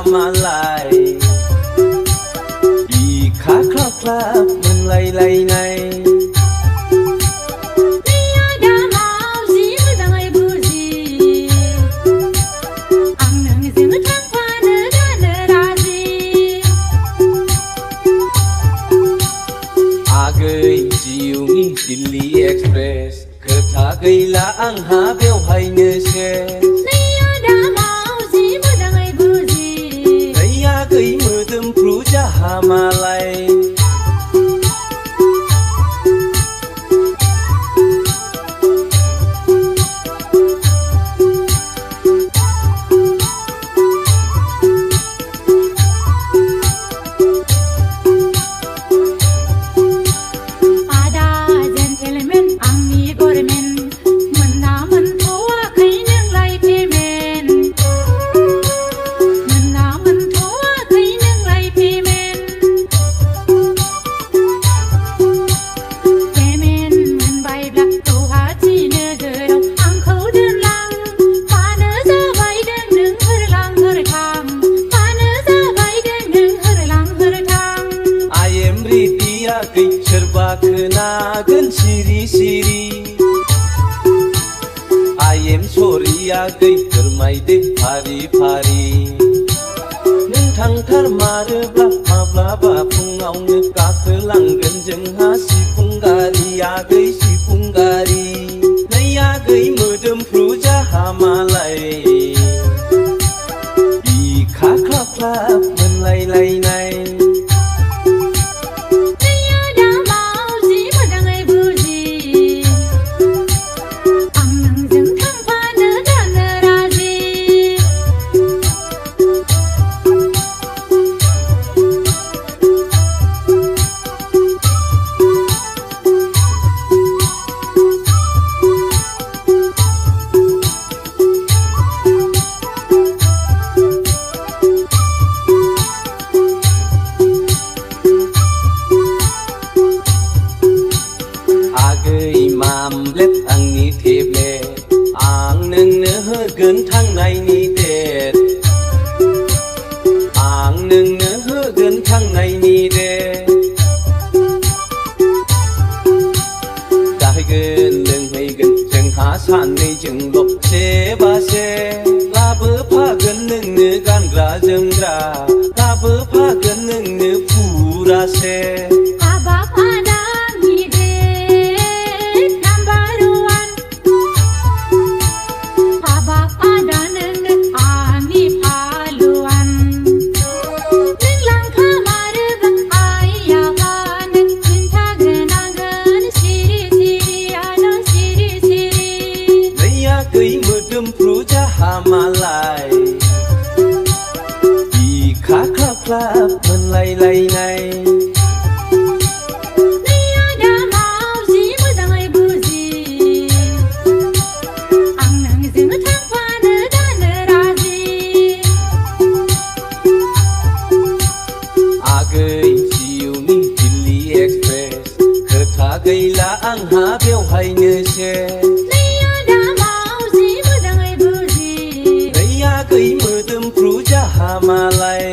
मालाय बिखा ख्लाब ख्लाब मोनलायलायनाय आगै जिउनि दिल्ली एक्सप्रेस खोथा गैला आंहा बेवहायनो सेस आगै मोदोमफ्रु जाहा मालाय आगै सोरबा खोनागोन सिरि सिरि I am sorry आगै फोरमायदो फारि फारि नों थांथारमारोब्ला माब्लाबा फुङावनो गाखोलांगोन जोंहा सिफुं गारि आगै सिफुं गारि नै आगै मोदोमफ्रु जाहा मालाय बिखा ख्लाब ख्लाब मोनलायलायनाय मामलेट आंनि टेब्लेट आं नोंनो होगोन थांनायनि डेट आं नोंनो होगोन थांनायनि डेट जाहैगोन लोंहैगोन जोंहा सानैजोंल' सेबासे लाबोफागोन नोंनो गानग्रा जोमग्रा लाबोफागोन नोंनो फुरासे मोदोमफ्रु जाहा मालाय बिखा ख्लाब ख्लाब मोनलायलायनाय आगै जिउनि दिल्ली एक्सप्रेस खोथा गैला आंहा बेवहायनो सेस आगै मोदोमफ्रु जाहा मालाय